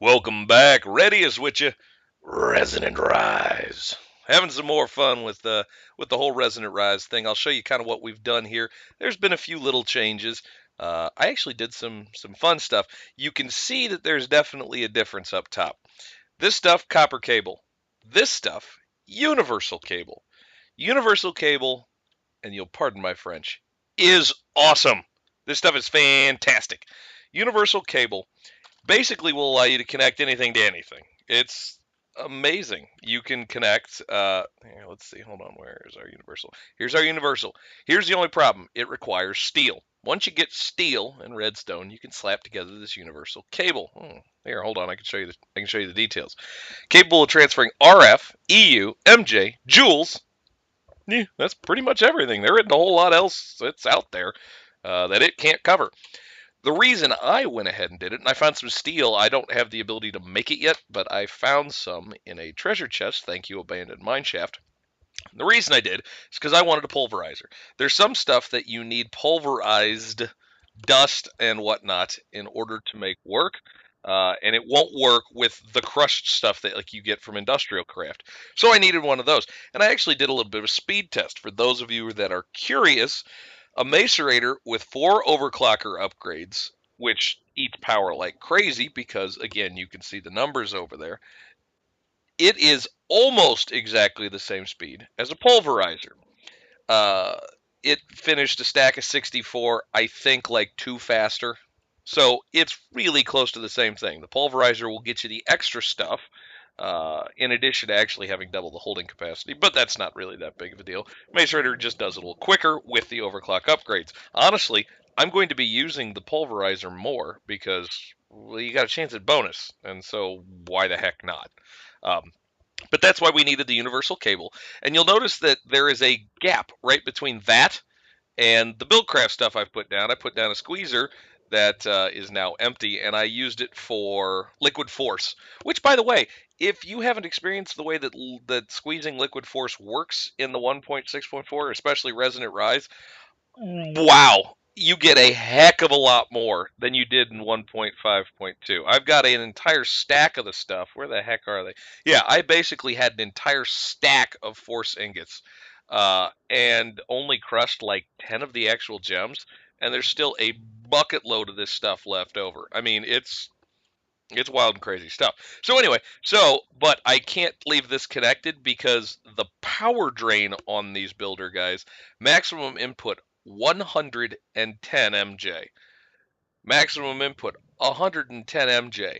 Welcome back, Redius with you, Resonant Rise. Having some more fun with the whole Resonant Rise thing. I'll show you kind of what we've done here. There's been a few little changes. I actually did some fun stuff. You can see that there's definitely a difference up top. This stuff, copper cable. This stuff, universal cable. Universal cable, and you'll pardon my French, is awesome. This stuff is fantastic. Universal cable basically will allow you to connect anything to anything. It's amazing. You can connect. Here, let's see. Hold on. Where is our universal? Here's our universal. Here's the only problem. It requires steel. Once you get steel and redstone, you can slap together this universal cable. Here, hold on. I can show you. I can show you the details. Capable of transferring RF, EU, MJ, joules. Yeah, that's pretty much everything. There isn't a whole lot else that's out there that it can't cover. The reason I went ahead and did it, and I found some steel, I don't have the ability to make it yet, but I found some in a treasure chest. Thank you, abandoned mineshaft. The reason I did is because I wanted a pulverizer. There's some stuff that you need pulverized dust and whatnot in order to make work. And it won't work with the crushed stuff that like you get from industrial craft. So I needed one of those. And I actually did a little bit of a speed test. For those of you that are curious, a macerator with 4 overclocker upgrades, which eats power like crazy because, again, you can see the numbers over there, it is almost exactly the same speed as a pulverizer. Uh, it finished a stack of 64, I think, like 2 faster. So it's really close to the same thing. The pulverizer will get you the extra stuff, in addition to actually having double the holding capacity, but that's not really that big of a deal. Macerator just does it a little quicker with the overclock upgrades. Honestly, I'm going to be using the pulverizer more because, well, you got a chance at bonus, and so why the heck not? Um, but that's why we needed the universal cable. And you'll notice that there is a gap right between that and the Buildcraft stuff I've put down. I put down a squeezer that is now empty, and I used it for liquid force. Which, by the way, if you haven't experienced the way that squeezing liquid force works in the 1.6.4, especially Resonant Rise, wow, you get a heck of a lot more than you did in 1.5.2. I've got an entire stack of the stuff. Where the heck are they? Yeah, I basically had an entire stack of force ingots, and only crushed like 10 of the actual gems, and there's still a bucket load of this stuff left over. I mean, it's wild and crazy stuff. So anyway, but I can't leave this connected because the power drain on these builder guys, maximum input 110 MJ. Maximum input 110 MJ.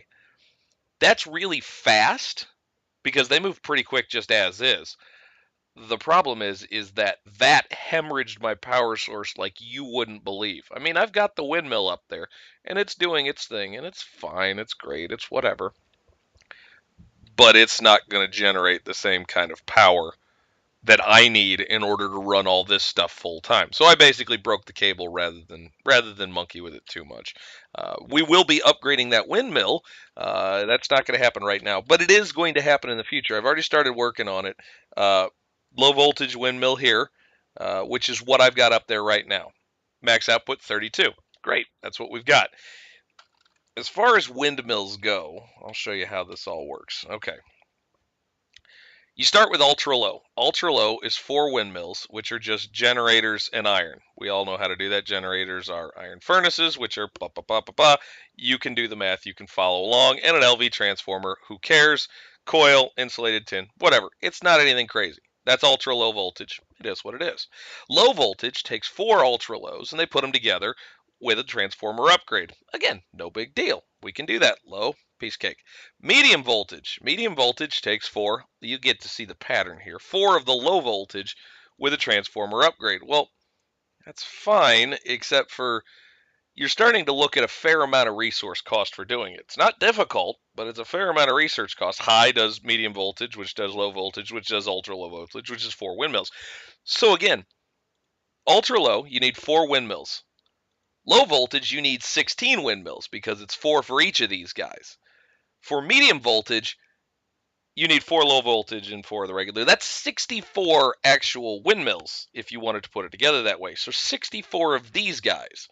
That's really fast because they move pretty quick just as is. The problem is that hemorrhaged my power source like you wouldn't believe. I mean, I've got the windmill up there and it's doing its thing and it's fine, it's great, it's whatever, but it's not going to generate the same kind of power that I need in order to run all this stuff full time. So I basically broke the cable rather than monkey with it too much. We will be upgrading that windmill. That's not going to happen right now, but it is going to happen in the future. I've already started working on it. Low voltage windmill here, which is what I've got up there right now. Max output 32. Great, that's what we've got. As far as windmills go, I'll show you how this all works. Okay. You start with ultra low. Ultra low is 4 windmills, which are just generators and iron. We all know how to do that. Generators are iron furnaces, which are blah, blah, blah, blah, blah. You can do the math. You can follow along. And an LV transformer. Who cares? Coil, insulated tin, whatever. It's not anything crazy. That's ultra low voltage. It is what it is. Low voltage takes 4 ultra lows and they put them together with a transformer upgrade. Again, no big deal. We can do that. Low, piece of cake. Medium voltage. Medium voltage takes 4. You get to see the pattern here. 4 of the low voltage with a transformer upgrade. Well, that's fine, except for you're starting to look at a fair amount of resource cost for doing it. It's not difficult, but it's a fair amount of research cost. High does medium voltage, which does low voltage, which does ultra low voltage, which is 4 windmills. So again, ultra low, you need 4 windmills. Low voltage, you need 16 windmills because it's 4 for each of these guys. For medium voltage, you need 4 low voltage and 4 of the regular. That's 64 actual windmills if you wanted to put it together that way. So 64 of these guys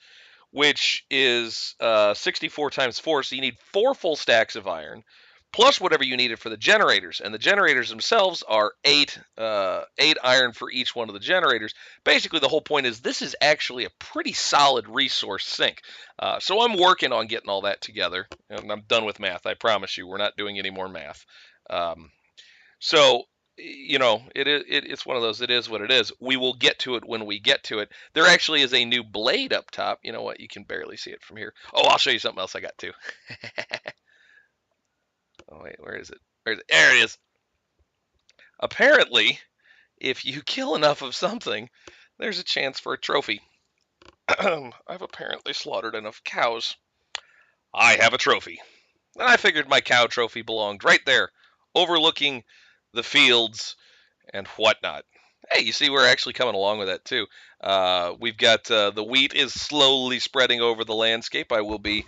which is 64 times 4, so you need 4 full stacks of iron, plus whatever you needed for the generators. And the generators themselves are 8 iron for each one of the generators. Basically, the whole point is this is actually a pretty solid resource sink. So I'm working on getting all that together, and I'm done with math. I promise you, we're not doing any more math. Um, so it's one of those. It is what it is. We will get to it when we get to it. There actually is a new blade up top. You know what? You can barely see it from here. Oh, I'll show you something else I got too. Oh wait, where is it? There it is. Apparently, if you kill enough of something, there's a chance for a trophy. I've apparently slaughtered enough cows. I have a trophy. And I figured my cow trophy belonged right there, overlooking the fields and whatnot. Hey, you see, we're actually coming along with that too. We've got the wheat is slowly spreading over the landscape. I will be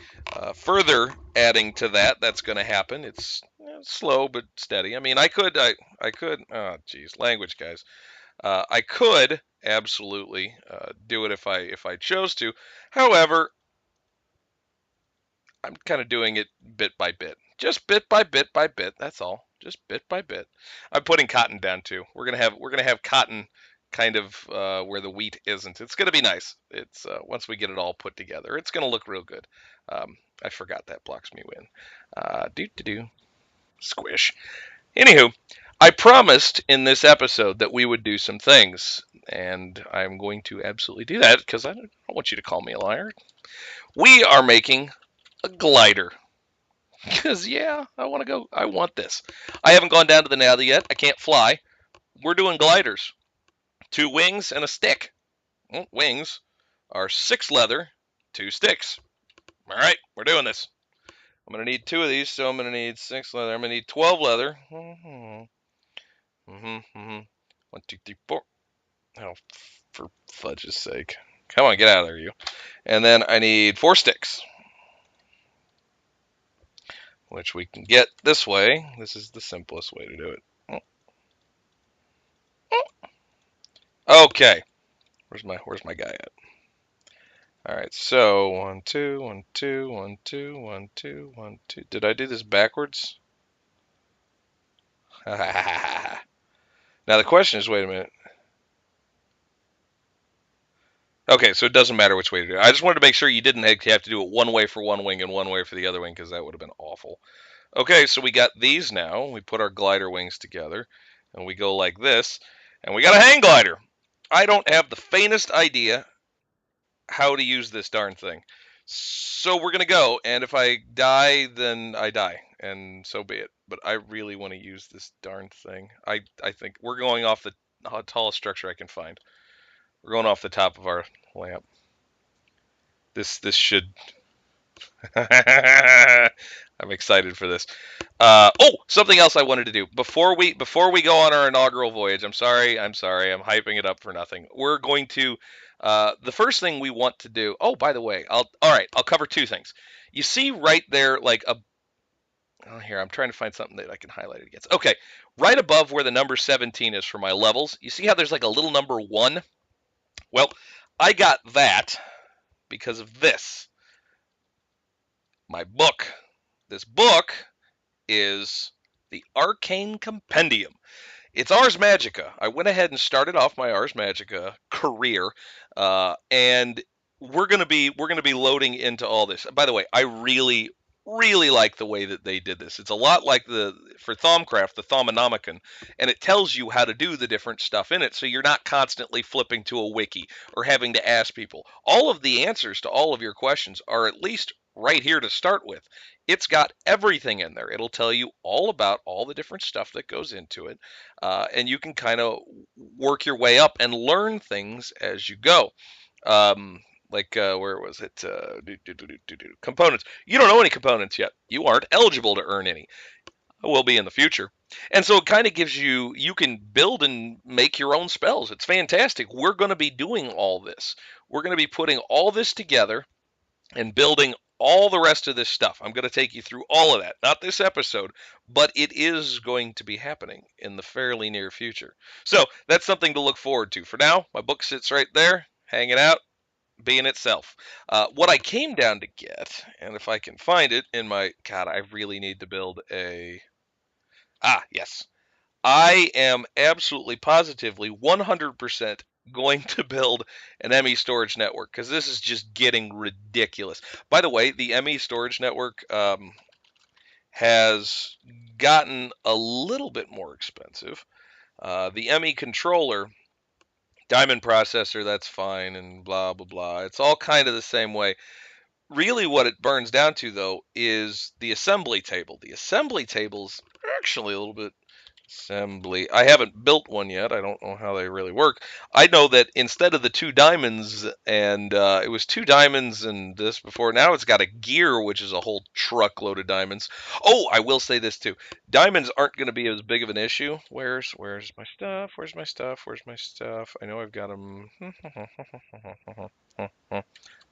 further adding to that. That's going to happen. It's slow but steady. I mean, I could. Oh, geez, language, guys. I could absolutely do it if I chose to. However, I'm kind of doing it bit by bit. Just bit by bit by bit. That's all. Just bit by bit. I'm putting cotton down too. We're gonna have cotton kind of where the wheat isn't. It's gonna be nice. It's once we get it all put together, it's gonna look real good. I forgot that blocks me in. Do squish. Anywho, I promised in this episode that we would do some things, and I'm going to absolutely do that because I don't want you to call me a liar. We are making a glider. Because, yeah, I want this. I haven't gone down to the Nether yet. I can't fly. We're doing gliders. 2 wings and a stick. Well, wings are 6 leather, 2 sticks. All right, we're doing this. I'm going to need 2 of these, so I'm going to need 6 leather. I'm going to need 12 leather. 1, 2, 3, 4. Oh, for fudge's sake. Come on, get out of there, you. And then I need 4 sticks, which we can get this way. This is the simplest way to do it. Okay. Where's my guy at? All right, so 1, 2, 1, 2, 1, 2, 1, 2, 1, 2. Did I do this backwards? Now the question is, wait a minute. Okay, so it doesn't matter which way to do it. I just wanted to make sure you didn't have to do it one way for one wing and one way for the other wing, because that would have been awful. Okay, so we got these now. We put our glider wings together, and we go like this, and we got a hang glider. I don't have the faintest idea how to use this darn thing. So we're gonna go, and if I die, then I die, and so be it. But I really want to use this darn thing. I think we're going off the tallest structure I can find. We're going off the top of our lamp. This should. I'm excited for this. Oh, something else I wanted to do before we go on our inaugural voyage. I'm sorry. I'm hyping it up for nothing. We're going to. The first thing we want to do. Oh, by the way, all right. I'll cover 2 things. You see right there, like a. Oh, here, I'm trying to find something that I can highlight it against. Okay, right above where the number 17 is for my levels. You see how there's like a little number 1? Well, I got that because of this. My book. This book is the Arcane Compendium. It's Ars Magica. I went ahead and started off my Ars Magica career, and we're gonna be loading into all this. By the way, I really like the way that they did this. It's a lot like for Thaumcraft, the Thaumonomicon, and it tells you how to do the different stuff in it, so you're not constantly flipping to a wiki or having to ask people. All of the answers to all of your questions are at least right here to start with. It's got everything in there. It'll tell you all about all the different stuff that goes into it, and you can kind of work your way up and learn things as you go. Like where was it? Components. You don't know any components yet. You aren't eligible to earn any. Will be in the future. And so it kind of gives you can build and make your own spells. It's fantastic. We're going to be doing all this. We're going to be putting all this together and building all the rest of this stuff. I'm going to take you through all of that. Not this episode, but it is going to be happening in the fairly near future. So that's something to look forward to. For now, my book sits right there, hanging out. being itself. What I came down to get, and if I can find it in my, God, I really need to build a, yes. I am absolutely positively 100% going to build an ME storage network because this is just getting ridiculous. By the way, the ME storage network has gotten a little bit more expensive. The ME controller, diamond processor, that's fine, and blah, blah, blah. It's all kind of the same way. Really, what it burns down to, though, is the assembly table. The assembly table's actually a little bit assembly. I haven't built one yet. I don't know how they really work. I know that instead of the two diamonds, and it was two diamonds and this before, now it's got a gear, which is a whole truckload of diamonds. Oh, I will say this too. Diamonds aren't going to be as big of an issue. Where's my stuff? Where's my stuff? Where's my stuff? I know I've got them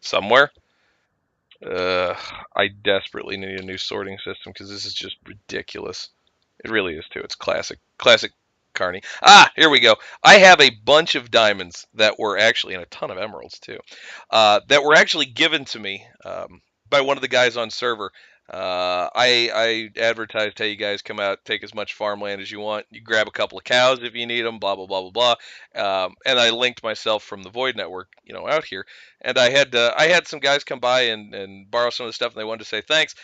somewhere. Uh, I desperately need a new sorting system because this is just ridiculous. It really is too. It's classic Carney. Here we go. I have a bunch of diamonds that were actually, and a ton of emeralds too, that were actually given to me by one of the guys on server. I advertised, hey, you guys come out, take as much farmland as you want. You grab a couple of cows if you need them, blah, blah, blah, blah, blah. And I linked myself from the Void Network, out here. And I had some guys come by and borrow some of the stuff, and they wanted to say thanks.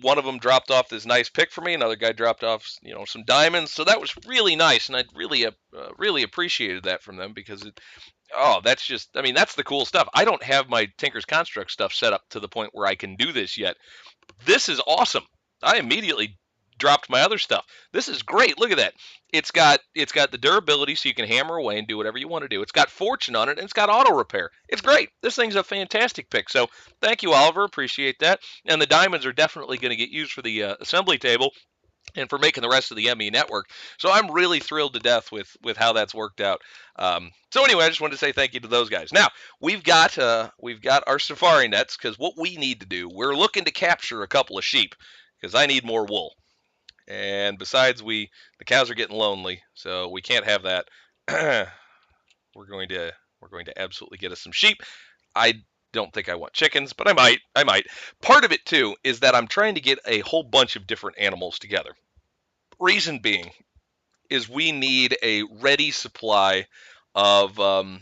One of them dropped off this nice pick for me. Another guy dropped off, some diamonds. So that was really nice, and I really appreciated that from them because that's just, I mean, that's the cool stuff. I don't have my Tinker's Construct stuff set up to the point where I can do this yet. This is awesome. I immediately dropped my other stuff. This is great. Look at that. It's got the durability so you can hammer away and do whatever you want to do. It's got fortune on it, and it's got auto repair. It's great. This thing's a fantastic pick. So thank you, Oliver. Appreciate that. And the diamonds are definitely going to get used for the assembly table and for making the rest of the ME network. So I'm really thrilled to death with how that's worked out. So anyway, I just wanted to say thank you to those guys. Now we've got our safari nets because what we need to do, we're looking to capture a couple of sheep because I need more wool. And besides, the cows are getting lonely, so we can't have that. we're going to absolutely get us some sheep. I don't think I want chickens, but I might. Part of it too is that I'm trying to get a whole bunch of different animals together. Reason being is we need a ready supply of well,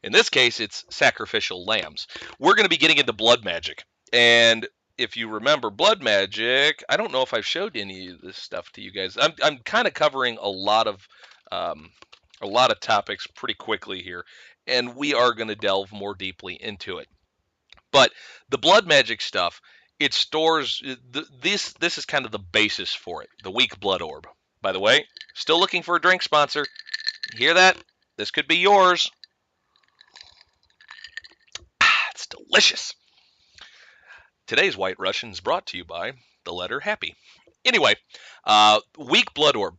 in this case it's sacrificial lambs. We're going to be getting into blood magic. And if you remember blood magic, I don't know if I've showed any of this stuff to you guys. I'm kind of covering a lot of topics pretty quickly here, and we are going to delve more deeply into it. But the blood magic stuff, it stores this is kind of the basis for it. The weak blood orb. By the way, still looking for a drink sponsor. You hear that? This could be yours. It's delicious. Today's White Russian is brought to you by the letter happy. Anyway, weak blood orb.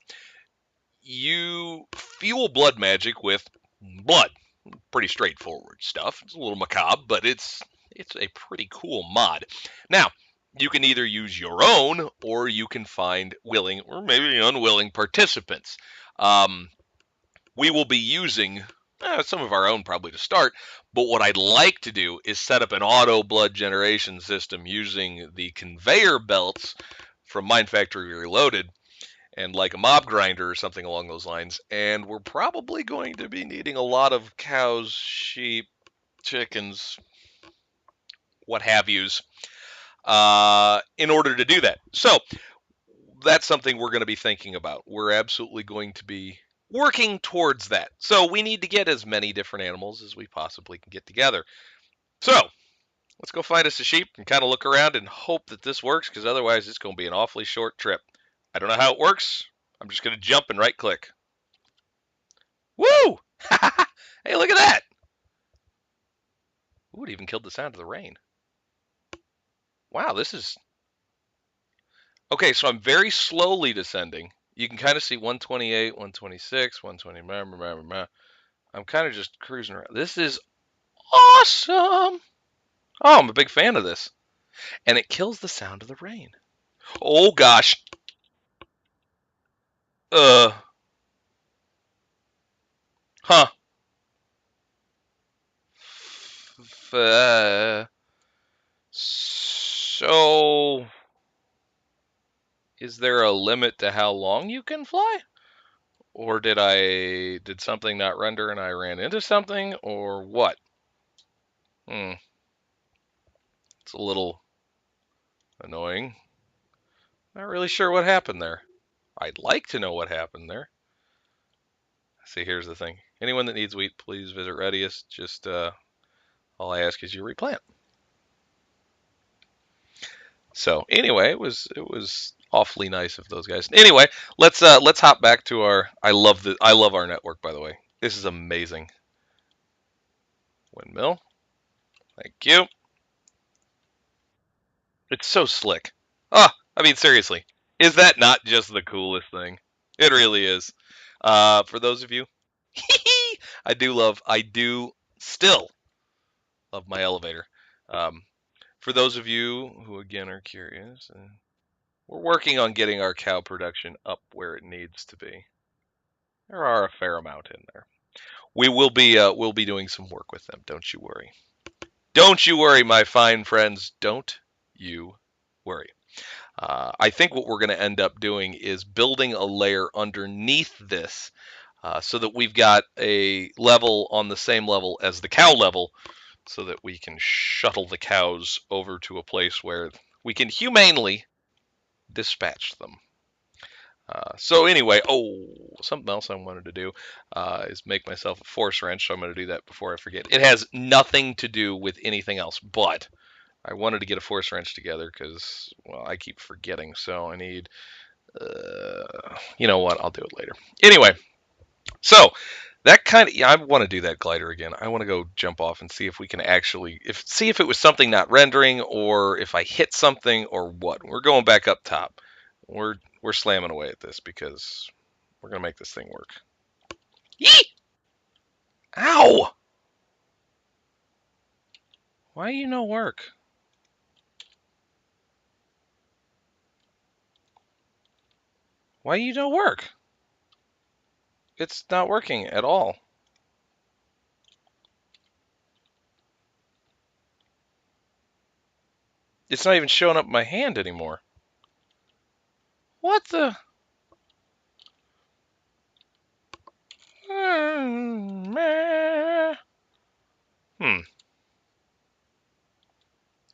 You fuel blood magic with blood. Pretty straightforward stuff. It's a little macabre, but it's a pretty cool mod. Now, you can either use your own or you can find willing or maybe unwilling participants. We will be using some of our own probably to start, but what I'd like to do is set up an auto blood generation system using the conveyor belts from Mind Factory Reloaded and like a mob grinder or something along those lines. And we're probably going to be needing a lot of cows, sheep, chickens, what have yous, in order to do that. So that's something we're going to be thinking about. We're absolutely going to be working towards that. So we need to get as many different animals as we possibly can get together. So let's go find us a sheep and kind of look around and hope that this works, because otherwise it's going to be an awfully short trip. I don't know how it works. I'm just going to jump and right click. Woo! Hey, look at that. Ooh, it even killed the sound of the rain. Wow, this is... Okay, so I'm very slowly descending. You can kind of see 128, 126, 120. I'm kind of just cruising around. This is awesome. Oh, I'm a big fan of this. And it kills the sound of the rain. Oh, gosh. Uh. Huh. So, is there a limit to how long you can fly? Or did something not render and I ran into something, or what? It's a little annoying. Not really sure what happened there. I'd like to know what happened there. See, here's the thing. Anyone that needs wheat, please visit Redius. Just all I ask is you replant. So anyway, it was awfully nice of those guys. Anyway, let's hop back to our. I love our network, by the way. This is amazing. Windmill. Thank you. It's so slick. I mean, seriously, is that not just the coolest thing? It really is. For those of you, I do still love my elevator. Um, for those of you who again are curious, we're working on getting our cow production up where it needs to be. There are a fair amount in there. We'll be doing some work with them. Don't you worry. Don't you worry, my fine friends. Don't you worry. I think what we're going to end up doing is building a layer underneath this so that we've got a level on the same level as the cow level so that we can shuttle the cows over to a place where we can humanely dispatch them. So anyway, something else I wanted to do is make myself a force wrench, so I'm going to do that before I forget. It has nothing to do with anything else, but I wanted to get a force wrench together because, well, I keep forgetting, so I need, you know what, I'll do it later. Anyway, so that kind of, yeah, I want to do that glider again. I want to go jump off and see if we can actually, see if it was something not rendering or if I hit something or what. We're going back up top. We're slamming away at this because we're gonna make this thing work. Yee! Ow! Why you no work? Why you no work? It's not working at all. It's not even showing up in my hand anymore. What the? Hmm.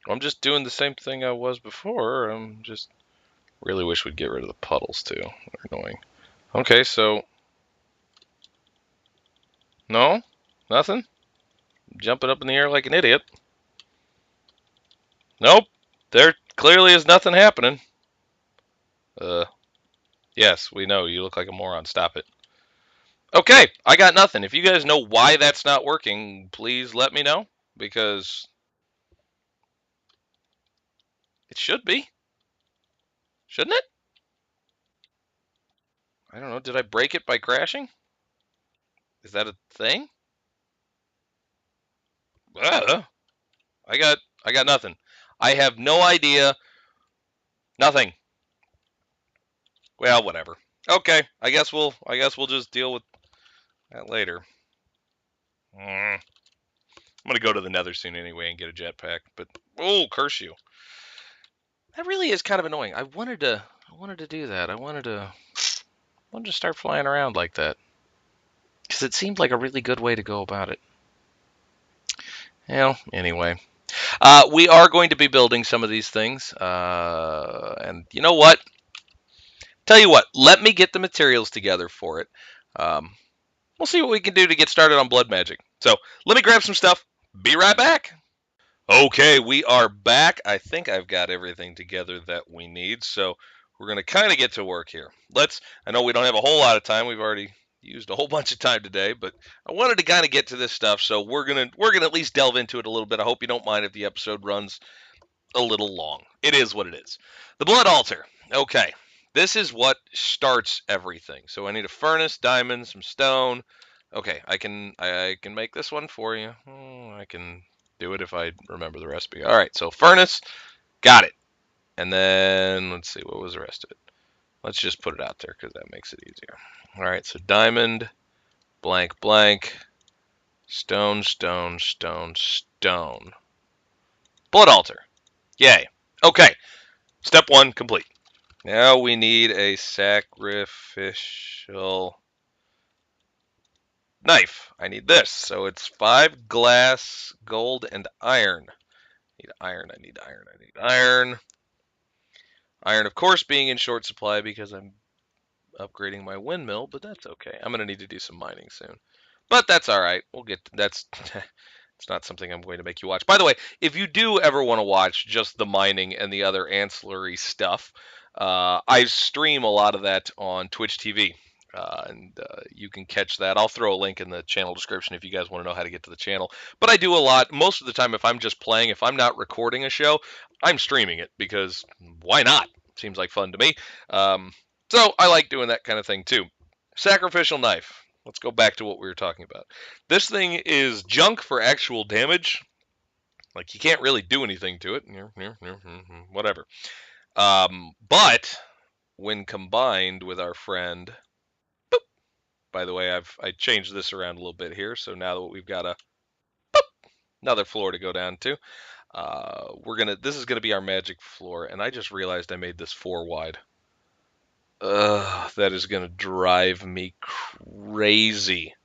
I'm just doing the same thing I was before. I'm just really wish we'd get rid of the puddles too. They're annoying. Okay, so no, nothing. Jumping up in the air like an idiot. Nope. There clearly is nothing happening. Yes, we know. You look like a moron. Stop it. Okay, I got nothing. If you guys know why that's not working, please let me know, because it should be. Shouldn't it? I don't know. Did I break it by crashing? Is that a thing? Uh, I got I got nothing. I have no idea. Nothing. Well, whatever. Okay, I guess we'll just deal with that later. I'm gonna go to the Nether soon anyway and get a jetpack. But oh, curse you! That really is kind of annoying. I wanted to do that. I wanted to start flying around like that because it seemed like a really good way to go about it. Well, anyway, we are going to be building some of these things, and you know what? Tell you what, let me get the materials together for it. Um, we'll see what we can do to get started on blood magic. So let me grab some stuff. Be right back. Okay, we are back. I think I've got everything together that we need, so we're going to kind of get to work here. I know we don't have a whole lot of time. We've already used a whole bunch of time today, but I wanted to kind of get to this stuff, so we're going to at least delve into it a little bit. I hope you don't mind if the episode runs a little long. It is what it is. The blood altar. Okay. This is what starts everything. So I need a furnace, diamonds, some stone. Okay, I can make this one for you. I can do it if I remember the recipe. All right, so furnace, got it. And then let's see, what was the rest of it? Let's just put it out there because that makes it easier. All right, so diamond, blank, blank, stone, stone, stone, stone. stone. Blood altar. Yay. Okay. Step 1 complete. Now we need a sacrificial knife. I need this. So it's 5 glass, gold, and iron. I need iron. I need iron. I need iron. Iron, of course, being in short supply because I'm upgrading my windmill, but that's okay. I'm going to need to do some mining soon. But that's all right. We'll get that's it's not something I'm going to make you watch. By the way, if you do ever want to watch just the mining and the other ancillary stuff, I stream a lot of that on Twitch TV. And you can catch that. I'll throw a link in the channel description if you guys want to know how to get to the channel. But I do a lot. Most of the time, if I'm just playing, if I'm not recording a show, I'm streaming it because why not? Seems like fun to me. So I like doing that kind of thing too. Sacrificial knife. Let's go back to what we were talking about. This thing is junk for actual damage. Like, you can't really do anything to it. Whatever. But when combined with our friend, boop, by the way, I changed this around a little bit here, so now that we've got another floor to go down to, this is gonna be our magic floor, and I just realized I made this 4 wide. That is gonna drive me crazy.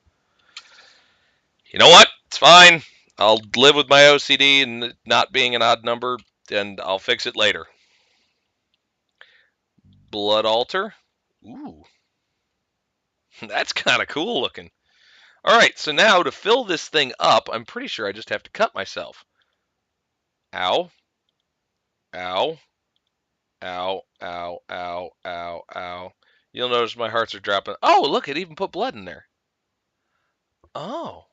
You know what? It's fine. I'll live with my OCD and not being an odd number, and I'll fix it later. Blood altar. Ooh. That's kind of cool looking. All right, so now to fill this thing up, I'm pretty sure I just have to cut myself. Ow. Ow. Ow. Ow. Ow. Ow. Ow. You'll notice my hearts are dropping. Oh, look, it even put blood in there. Oh.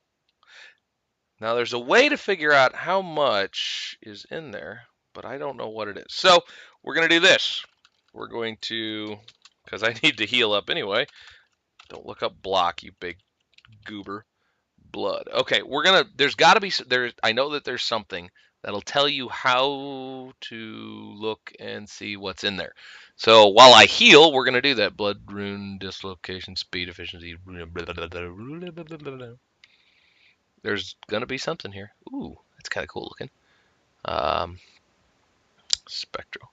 Now there's a way to figure out how much is in there, but I don't know what it is. So we're going to do this. We're going to, because I need to heal up anyway. Don't look up block, you big goober. Blood. Okay, we're going to, there's got to be, I know that there's something that'll tell you how to look and see what's in there. So while I heal, we're going to do that. Blood, rune, dislocation, speed, efficiency. There's going to be something here. Ooh, that's kind of cool looking. Spectral.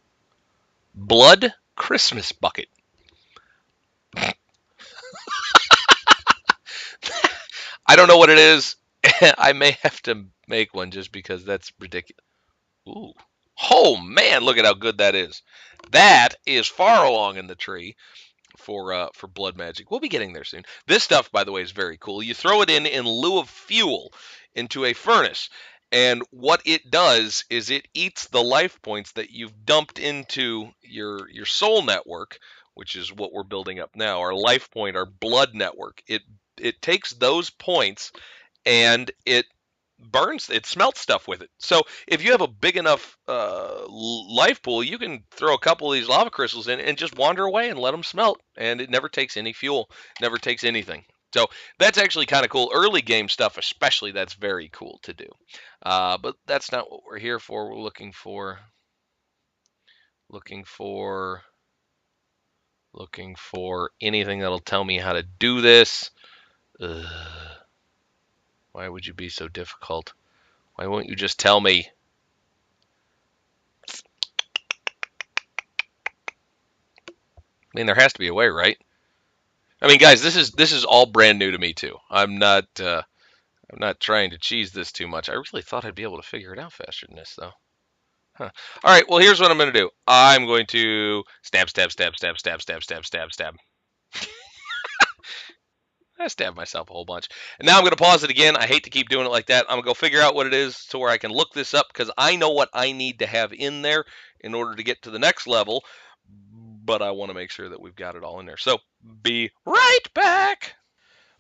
Blood Christmas bucket. I don't know what it is. I may have to make one just because that's ridiculous. Ooh. Oh man, look at how good that is. That is far along in the tree for blood magic. We'll be getting there soon. This stuff, by the way, is very cool. You throw it in lieu of fuel into a furnace, and what it does is it eats the life points that you've dumped into your soul network, which is what we're building up now. Our life point, our blood network. It takes those points and it smelts stuff with it. So if you have a big enough life pool, you can throw a couple of these lava crystals in and just wander away and let them smelt, and it never takes any fuel, never takes anything. So that's actually kind of cool. Early game stuff, especially, that's very cool to do. But that's not what we're here for. We're looking for anything that'll tell me how to do this. Ugh. Why would you be so difficult? Why won't you just tell me? I mean, there has to be a way, right? I mean, guys, this is all brand new to me too. I'm not trying to cheese this too much. I really thought I'd be able to figure it out faster than this, though. Huh. All right. Well, here's what I'm going to do. I'm going to stab, stab, stab, stab, stab, stab, stab, stab, stab. I stabbed myself a whole bunch. And now I'm going to pause it again. I hate to keep doing it like that. I'm going to go figure out what it is to where I can look this up because I know what I need to have in there in order to get to the next level. But I want to make sure that we've got it all in there. So be right back.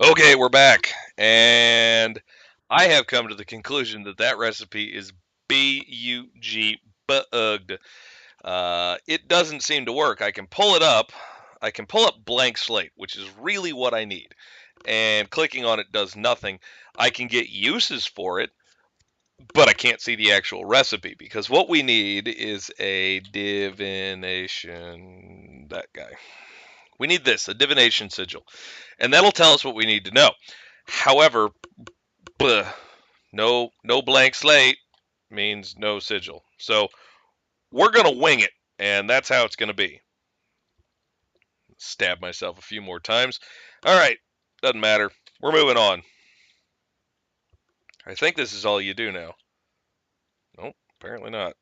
Okay, we're back. And I have come to the conclusion that that recipe is B-U-G, bugged. It doesn't seem to work. I can pull it up. I can pull up blank slate, which is really what I need. And clicking on it does nothing. I can get uses for it, but I can't see the actual recipe because what we need is a divination, that guy. We need this, a divination sigil, and that'll tell us what we need to know. However, No blank slate means no sigil. So we're going to wing it, and that's how it's going to be. Stab myself a few more times. All right, doesn't matter. We're moving on. I think this is all you do now. Nope, apparently not.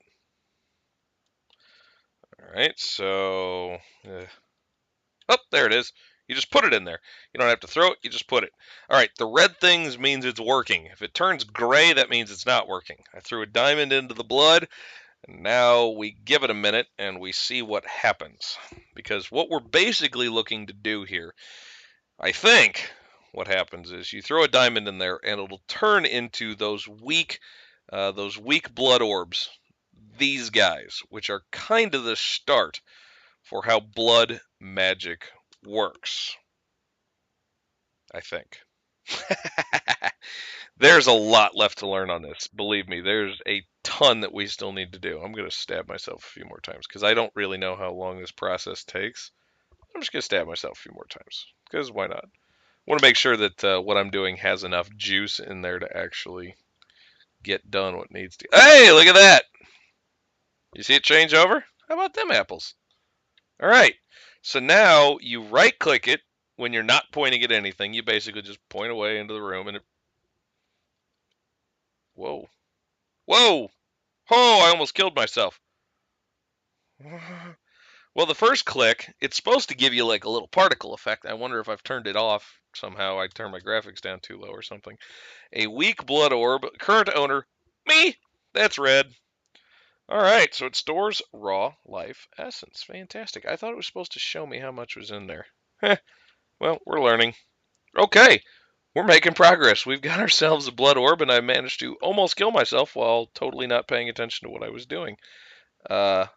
All right, so oh, there it is. You just put it in there. You don't have to throw it, you just put it. All right, the red things means it's working. If it turns gray, that means it's not working. I threw a diamond into the blood, and now we give it a minute and we see what happens. Because what we're basically looking to do here, I think what happens is you throw a diamond in there and it'll turn into those weak blood orbs. These guys, which are kind of the start for how blood magic works, I think. There's a lot left to learn on this. Believe me, there's a ton that we still need to do. I'm going to stab myself a few more times because I don't really know how long this process takes. I'm just going to stab myself a few more times because why not? I want to make sure that what I'm doing has enough juice in there to actually get done what needs to. Hey, look at that! You see it change over? How about them apples? All right. So now you right click it when you're not pointing at anything. You basically just point away into the room and it. Whoa. Whoa! Oh, I almost killed myself. Well, the first click, it's supposed to give you like a little particle effect. I wonder if I've turned it off somehow. I turned my graphics down too low or something. A weak blood orb. Current owner, me. That's red. All right, so it stores raw life essence. Fantastic. I thought it was supposed to show me how much was in there. Well, we're learning. Okay, we're making progress. We've got ourselves a blood orb, and I managed to almost kill myself while totally not paying attention to what I was doing. Oh,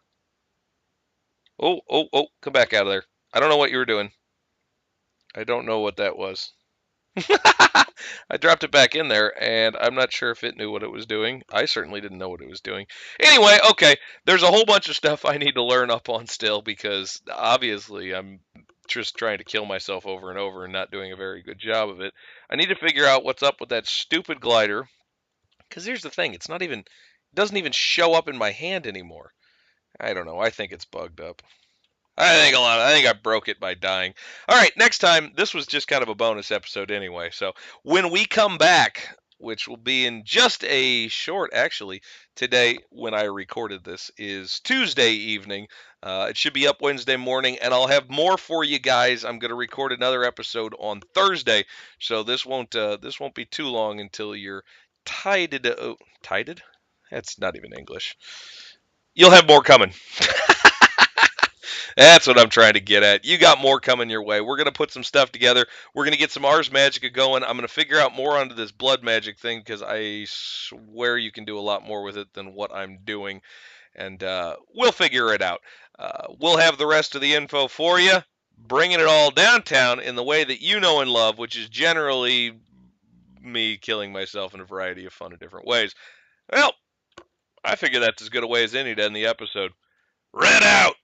come back out of there. I don't know what you were doing. I don't know what that was. I dropped it back in there, and I'm not sure if it knew what it was doing. I certainly didn't know what it was doing. Anyway, okay, there's a whole bunch of stuff I need to learn up on still because obviously I'm just trying to kill myself over and over and not doing a very good job of it. I need to figure out what's up with that stupid glider because here's the thing, it doesn't even show up in my hand anymore. I don't know. I think it's bugged up. I think I broke it by dying. All right, next time, this was just kind of a bonus episode anyway. So when we come back, which will be in just a short, actually, today when I recorded this is Tuesday evening. It should be up Wednesday morning, and I'll have more for you guys. I'm going to record another episode on Thursday, so this won't be too long until you're tided. Oh, tided? That's not even English. You'll have more coming. That's what I'm trying to get at. You got more coming your way. We're going to put some stuff together. We're going to get some Ars Magica going. I'm going to figure out more onto this blood magic thing because I swear you can do a lot more with it than what I'm doing. And we'll figure it out. We'll have the rest of the info for you, bringing it all downtown in the way that you know and love, which is generally me killing myself in a variety of fun and different ways. Well, I figure that's as good a way as any to end the episode. Red out!